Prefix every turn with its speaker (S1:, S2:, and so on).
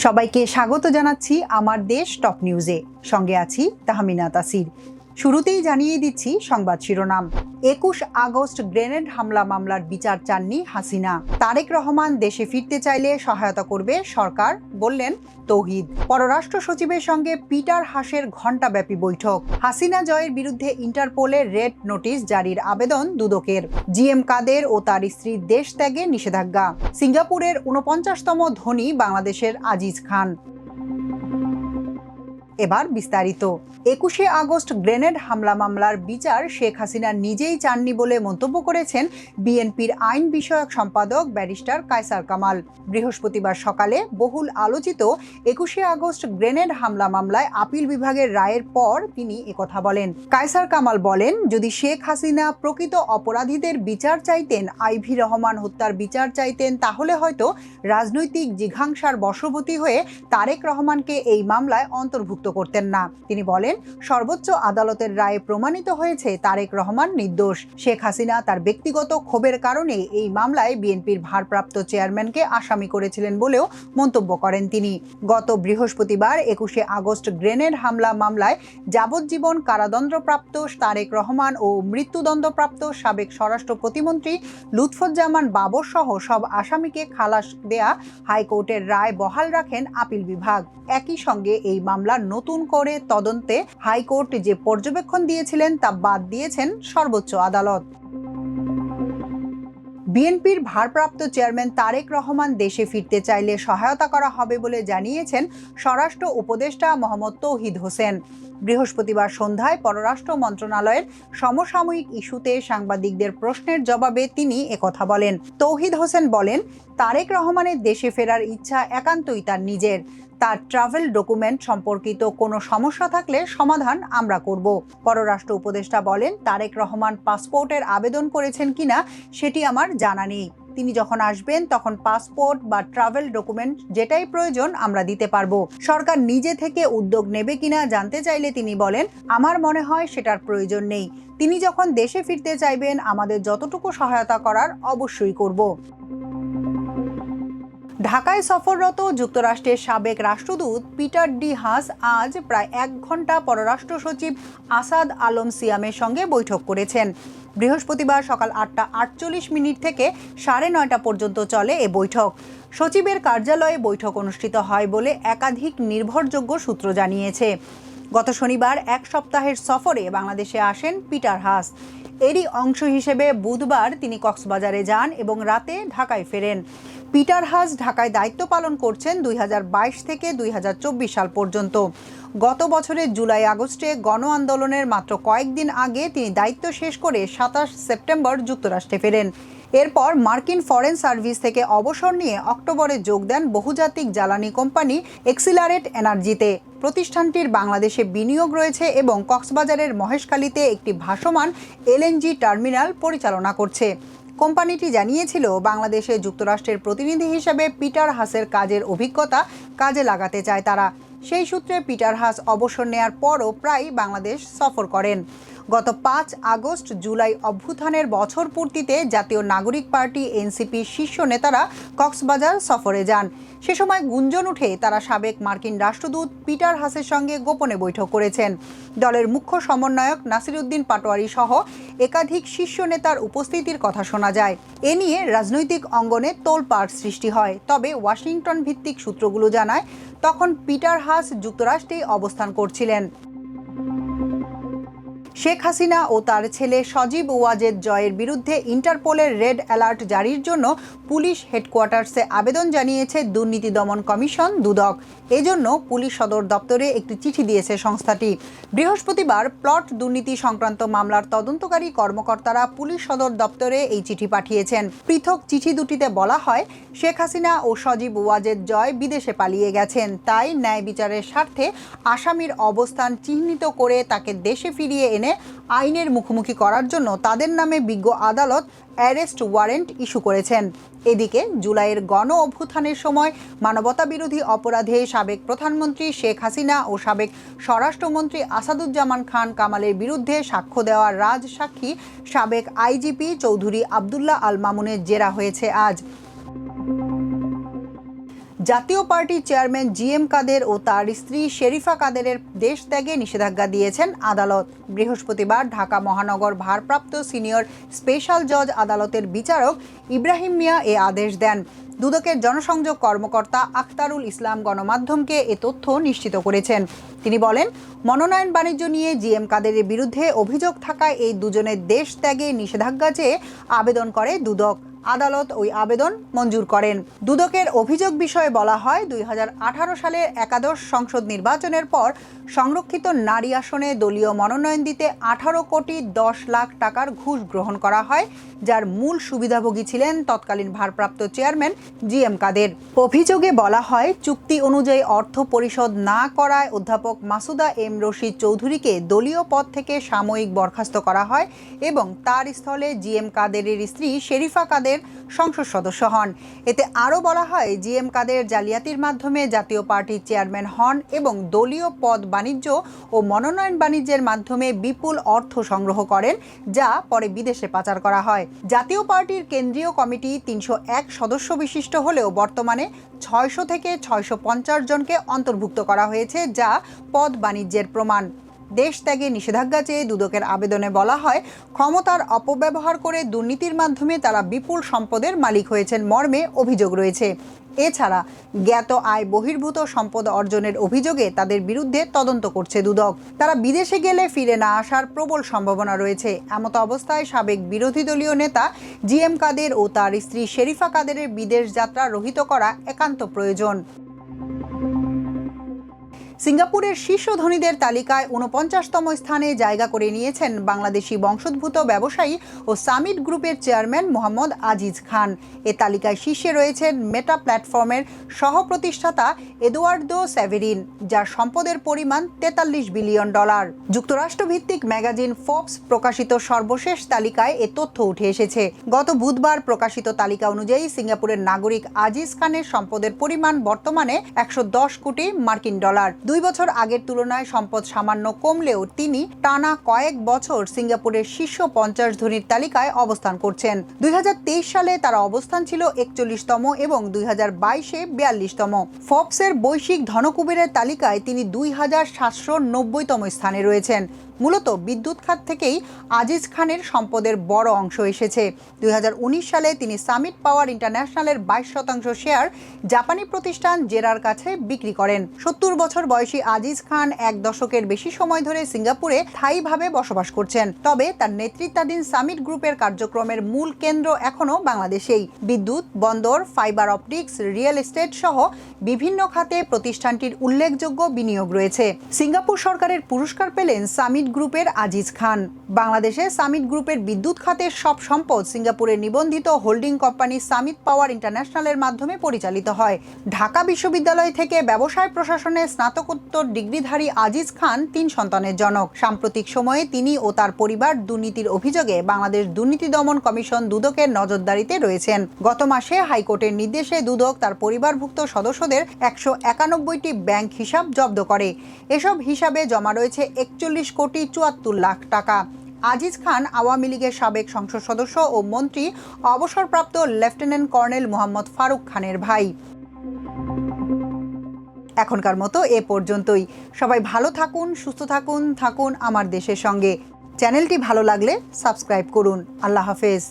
S1: সবাইকে স্বাগত জানাচ্ছি আমার দেশ টপ নিউজে। সঙ্গে আছি তাহমিনা তাসির। শুরুতেই জানিয়ে দিচ্ছি সংবাদ শিরোনাম। ২১ আগস্ট গ্রেনেড হামলা মামলার বিচার চাননি হাসিনা। তারেক রহমান দেশে ফিরতে চাইলে সহায়তা করবে সরকার, বললেন তৌহিদ। পররাষ্ট্র সচিবের সঙ্গে পিটার হাসের ঘণ্টাব্যাপী বৈঠক। হাসিনা জয়ের বিরুদ্ধে ইন্টারপোলের রেড নোটিশ জারির আবেদন দুদকের। জিএম কাদের ও তার স্ত্রীর দেশ ত্যাগে নিষেধাজ্ঞা। সিঙ্গাপুরের ৪৯তম ধনী বাংলাদেশের আজিজ খান। এবার বিস্তারিত। ২১শে আগস্ট গ্রেনেড হামলা মামলার বিচার শেখ হাসিনা নিজেই চাননি বলে মন্তব্য করেছেন বিএনপির আইন বিষয়ক সম্পাদক ব্যারিস্টার কায়সার কামাল। বৃহস্পতিবার সকালে বহুল আলোচিত ২১শে আগস্ট গ্রেনেড হামলা মামলায় আপিল বিভাগের রায়ের পর তিনি একথা বলেন। কায়সার কামাল বলেন, যদি শেখ হাসিনা প্রকৃত অপরাধীদের বিচার চাইতেন, আইভি রহমান হত্যার বিচার চাইতেন, তাহলে হয়তো রাজনৈতিক জিঘাংসার বশবর্তী হয়ে তারেক রহমানকে এই মামলায় অন্তর্ভুক্ত করতেন না। তিনি বলেন, সর্বোচ্চ আদালতের রায়ে প্রমাণিত হয়েছে তারেক রহমান নির্দোষ। শেখ হাসিনা তার ব্যক্তিগত ক্ষোভের কারণে এই মামলায় বিএনপির ভারপ্রাপ্ত চেয়ারম্যানকে আসামি করেছিলেন বলেও মন্তব্য করেন তিনি। গত বৃহস্পতিবার ২১শে আগস্ট গ্রেনেড হামলা মামলায় যাবজ্জীবন কারাদণ্ডপ্রাপ্ত তারেক রহমান ও মৃত্যুদণ্ডপ্রাপ্ত সাবেক স্বরাষ্ট্র প্রতিমন্ত্রী লুৎফুজ্জামান বাবর সহ সব আসামিকে খালাস দেয়া হাইকোর্টের রায় বহাল রাখেন আপিল বিভাগ। একই সঙ্গে এই মামলার নতুন করে তদন্তে হাইকোর্ট যে পর্যবেক্ষণ দিয়েছিলেন তা বাদ দিয়েছেন সর্বোচ্চ আদালত। বিএনপির ভারপ্রাপ্ত চেয়ারম্যান তারেক রহমান দেশে ফিরতে চাইলে সহায়তা করা হবে বলে জানিয়েছেন স্বরাষ্ট্র উপদেষ্টা মোহাম্মদ তৌহিদ হোসেন। বৃহস্পতিবার সন্ধ্যায় পররাষ্ট্র মন্ত্রণালয়ের সমসাময়িক ইস্যুতে সাংবাদিকদের প্রশ্নের জবাবে তিনি একথা বলেন। তৌহিদ হোসেন বলেন, তারেক রহমানের দেশে ফেরার ইচ্ছা একান্তই তার নিজের। তার ট্রাভেল ডকুমেন্ট সম্পর্কিত কোনো সমস্যা থাকলে সমাধান আমরা করব। পররাষ্ট্র উপদেষ্টা বলেন, তারেক রহমান পাসপোর্টের আবেদন করেছেন কিনা সেটি আমার জানা নেই। তিনি যখন আসবেন তখন পাসপোর্ট বা ট্রাভেল ডকুমেন্ট যেটাই প্রয়োজন আমরা দিতে পারবো। সরকার নিজে থেকে উদ্যোগ নেবে কিনা জানতে চাইলে তিনি বলেন, আমার মনে হয় সেটার প্রয়োজন নেই। তিনি যখন দেশে ফিরতে চাইবেন আমাদের যতটুকু সহায়তা করার অবশ্যই করব। ঢাকায় সফররত যুক্তরাষ্ট্রের সাবেক রাষ্ট্রদূত পিটার ডি হাস আজ প্রায় ১ ঘণ্টা পররাষ্ট্র সচিব আসাদ আলম সিয়ামের সঙ্গে বৈঠক করেছেন। বৃহস্পতিবার সকাল ৮টা ৪৮ থেকে ৯:৩০ পর্যন্ত চলে এ বৈঠক। সচিবের কার্যালয়ে বৈঠক অনুষ্ঠিত হয় বলে একাধিক নির্ভরযোগ্য সূত্র জানিয়েছে। গত শনিবার এক সপ্তাহের সফরে বাংলাদেশে আসেন পিটার হাস। এরই অংশ হিসেবে বুধবার তিনি কক্সবাজারে যান এবং রাতে ঢাকায় ফেরেন। পিটার হাস ঢাকায় দায়িত্ব পালন করছেন ২০২২ থেকে ২০২৪ সাল পর্যন্ত। গত বছরের জুলাই আগস্টে গণ আন্দোলনের মাত্র কয়েকদিন আগে তিনি দায়িত্ব শেষ করে ২৭ সেপ্টেম্বর যুক্তরাষ্ট্রে ফেরেন। এরপর মার্কিন ফরেন সার্ভিস থেকে অবসর নিয়ে অক্টোবরে যোগ দেন বহুজাতিক জ্বালানি কোম্পানি এক্সিলারেট এনার্জিতে। প্রতিষ্ঠানটির বাংলাদেশে বিনিয়োগ রয়েছে এবং কক্সবাজারের মহেশখালীতে একটি ভাসমান এলএনজি টার্মিনাল পরিচালনা করছে। কোম্পানিটি জানিয়েছিল, বাংলাদেশে যুক্তরাষ্ট্রের প্রতিনিধি হিসেবে পিটার হাসের কাজের অভিজ্ঞতা কাজে লাগাতে চায় তারা। সেই সূত্রে পিটার হাস অবসর নেয়ার পরও প্রায় বাংলাদেশ সফর করেন। গত ৫ আগস্ট জুলাই অভ্যুত্থানের বছর পূর্তিতে জাতীয় নাগরিক পার্টি এনসিপির শীর্ষ নেতারা কক্সবাজার সফরে যান। সে সময় গুঞ্জন ওঠে তারা সাবেক মার্কিন রাষ্ট্রদূত পিটার হাসের সঙ্গে গোপনে বৈঠক করেছেন। দলের মুখ্য সমন্বয়ক নাসিরউদ্দিন পাটোয়ারি সহ একাধিক শীর্ষ নেতার উপস্থিতির কথা শোনা যায়। এ নিয়ে রাজনৈতিক অঙ্গনে তোলপাড় সৃষ্টি হয়। তবে ওয়াশিংটন ভিত্তিক সূত্রগুলো জানায়, তখন পিটার হাস যুক্তরাষ্ট্রেই অবস্থান করছিলেন। শেখ হাসিনা ও তার ছেলে সজীব ওয়াজেদ জয়ের বিরুদ্ধে ইন্টারপোলের রেড অ্যালার্ট জারির জন্য পুলিশ হেডকোয়ার্টার্সে আবেদন জানিয়েছে দুর্নীতি দমন কমিশন দুদক। এজন্য পুলিশ সদর দপ্তরে একটি চিঠি দিয়েছে সংস্থাটি। বৃহস্পতিবার প্লট দুর্নীতি সংক্রান্ত মামলার তদন্তকারী কর্মকর্তারা পুলিশ সদর দপ্তরে এই চিঠি পাঠিয়েছেন। পৃথক চিঠি দুটিতে বলা হয়, শেখ হাসিনা ও সজীব ওয়াজেদ জয় বিদেশে পালিয়ে গেছেন, তাই ন্যায় বিচারের স্বার্থে আসামির অবস্থান চিহ্নিত করে তাকে দেশে ফিরিয়ে এনে আইনের মুখোমুখি করার জন্য তাদের নামে বিজ্ঞ আদালত অ্যারেস্ট ওয়ারেন্ট ইস্যু করেছেন। এদিকে জুলাইয়ের গণ অভ্যুত্থানের সময় মানবতাবিরোধী অপরাধে সাবেক প্রধানমন্ত্রী শেখ হাসিনা ও সাবেক স্বরাষ্ট্রমন্ত্রী আসাদুজ্জামান খান কামালের বিরুদ্ধে সাক্ষ্য দেওয়া রাজসাক্ষী সাবেক আইজিপি চৌধুরী আবদুল্লাহ আল মামুনের জেরা হয়েছে আজ। জাতীয় পার্টির চেয়ারম্যান জিএম কাদের ও তার স্ত্রী শেরিফা কাদেরের দেশ ত্যাগে নিষেধাজ্ঞা দিয়েছেন আদালত। বৃহস্পতিবার ঢাকা মহানগর ভারপ্রাপ্ত সিনিয়র স্পেশাল জজ আদালতের বিচারক ইব্রাহিম মিয়া এ আদেশ দেন। দুদকের জনসংযোগ কর্মকর্তা আখতারুল ইসলাম গণমাধ্যমকে এ তথ্য নিশ্চিত করেছেন। তিনি বলেন, মনোনয়ন বাণিজ্য নিয়ে জিএম কাদেরের বিরুদ্ধে অভিযোগ থাকায় এই দুজনের দেশ ত্যাগে নিষেধাজ্ঞা চেয়ে আবেদন করে দুদক। আদালত ওই আবেদন মঞ্জুর করেন। দুদকের অভিযোগ বিষয়ে বলা হয়, 2018 সালের একাদশ সংসদ নির্বাচনের পর সংরক্ষিত নারী আসনে দলীয় মনোনয়ন দিতে 18 কোটি 10 লাখ টাকার ঘুষ গ্রহণ করা হয়, যার মূল সুবিধাভোগী ছিলেন তৎকালীন ভারপ্রাপ্ত চেয়ারম্যান জিএম কাদের। অভিযোগে বলা হয়, চুক্তি অনুযায়ী অর্থ পরিশোধ না করায় অধ্যাপক মাসুদা এম রশিদ চৌধুরীকে দলীয় পদ থেকে সাময়িক বরখাস্ত করা হয় এবং তার স্থলে জিএম কাদেরের স্ত্রী শেরিফা কাদের সংসদ সদস্য হন। এতে আরও বলা হয়, জিএম কাদের জালিয়াতির মাধ্যমে জাতীয় পার্টির চেয়ারম্যান হন এবং দলীয় পদ বাণিজ্য ও মনোনয়ন বাণিজ্যের মাধ্যমে বিপুল অর্থ সংগ্রহ করেন, যা পরে বিদেশে পাচার করা হয়। জাতীয় পার্টির কেন্দ্রীয় কমিটি 301 সদস্য বিশিষ্ট হলেও বর্তমানে 600 থেকে 650 জনকে অন্তর্ভুক্ত করা হয়েছে, যা পদ বাণিজ্যের প্রমাণ। দেশ ত্যাগে নিষেধাজ্ঞা চেয়ে দুদকের আবেদনে বলা হয়, ক্ষমতার অপব্যবহার করে দুর্নীতির মাধ্যমে তারা বিপুল সম্পদের মালিক হয়েছেন মর্মে অভিযোগ রয়েছে। এছাড়া জ্ঞাত আয় বহির্ভূত সম্পদ অর্জনের অভিযোগে তাদের বিরুদ্ধে তদন্ত করছে দুদক। তারা বিদেশে গেলে ফিরে না আসার প্রবল সম্ভাবনা রয়েছে। এমত অবস্থায় সাবেক বিরোধী দলীয় নেতা জিএম কাদের ও তার স্ত্রী শেরিফা কাদেরের বিদেশ যাত্রা রহিত করা একান্ত প্রয়োজন। সিঙ্গাপুরের শীর্ষ ধনীদের তালিকায় 49তম স্থানে জায়গা করে নিয়েছেন বাংলাদেশি বংশোদ্ভূত ব্যবসায়ী ও সামিট গ্রুপের চেয়ারম্যান মোহাম্মদ আজিজ খান। এ তালিকায় শীর্ষে রয়েছেন মেটা প্ল্যাটফর্মের সহ-প্রতিষ্ঠাতা এদুয়ার্দো সেভেরিন, যার সম্পদের পরিমাণ $43 বিলিয়ন। যুক্তরাষ্ট্রভিত্তিক ম্যাগাজিন ফোর্বস প্রকাশিত সর্বশেষ তালিকায় এ তথ্য উঠে এসেছে। গত বুধবার প্রকাশিত তালিকা অনুযায়ী সিঙ্গাপুরের নাগরিক আজিজ খানের সম্পদের পরিমাণ বর্তমানে $110 কোটি মার্কিন। 2 বছর আগের তুলনায় সম্পদ সামান্য কমলেও তিনি টানা কয়েক বছর সিঙ্গাপুরের শীর্ষ 50 ধনীর তালিকায় অবস্থান করছেন। 2023 সালে তার অবস্থান ছিল 41তম এবং 2022-এ 42তম। ফোর্বসের বৈশ্বিক ধনকুবেরের তালিকায় তিনি 2790তম স্থানে রয়েছেন। মূলত বিদ্যুৎ খাত থেকেই আজিজ খানের সম্পদের বড় অংশ এসেছে। 2019 সালে তিনি সামিট পাওয়ার ইন্টারন্যাশনালের 22% শেয়ার জাপানি প্রতিষ্ঠান জেরার কাছে বিক্রি করেন। 70 বছর বয়সী আজিজ খান 1 দশকের বেশি সময় ধরে সিঙ্গাপুরে স্থায়ীভাবে বসবাস করছেন। তবে তার নেতৃত্বাধীন সামিট গ্রুপের কার্যক্রমের মূল কেন্দ্র এখনও বাংলাদেশেই। বিদ্যুৎ, বন্দর, ফাইবার অপটিক্স, রিয়েল এস্টেট সহ বিভিন্ন খাতে প্রতিষ্ঠানটির উল্লেখযোগ্য বিনিয়োগ রয়েছে। সিঙ্গাপুর সরকারের পুরস্কার পেলেন সামিট গ্রুপের আজিজ খান। বাংলাদেশে সামিট গ্রুপের বিদ্যুৎ খাতের সব সম্পদ সিঙ্গাপুরের নিবন্ধিত হোল্ডিং কোম্পানি সামিট পাওয়ার ইন্টারন্যাশনালের মাধ্যমে পরিচালিত হয়। ঢাকা বিশ্ববিদ্যালয় থেকে ব্যবসায় প্রশাসনে স্নাতকোত্তর ডিগ্রিধারী আজিজ খান 3 সন্তানের জনক। সাম্প্রতিক সময়ে তিনি ও তার পরিবার দুর্নীতির অভিযোগে বাংলাদেশ দুর্নীতি দমন কমিশন দুদকের নজরদারিতে রয়েছেন। গত মাসে হাইকোর্টের নির্দেশে দুদক তার পরিবারভুক্ত সদস্যদের 191টি ব্যাংক হিসাব জব্দ করে। এসব হিসাবে জমা রয়েছে 41 কোটি 74 লাখ টাকা। আজিজ খান আওয়ামী লীগের সাবেক সংসদ সদস্য ও মন্ত্রী অবসরপ্রাপ্ত লেফটেন্যান্ট কর্নেল মোহাম্মদ ফারুক খানের ভাই। এখনকার মতো এ পর্যন্তই। সবাই ভালো থাকুন, সুস্থ থাকুন আমার দেশের সঙ্গে। চ্যানেলটি ভালো লাগলে সাবস্ক্রাইব করুন। আল্লাহ হাফেজ।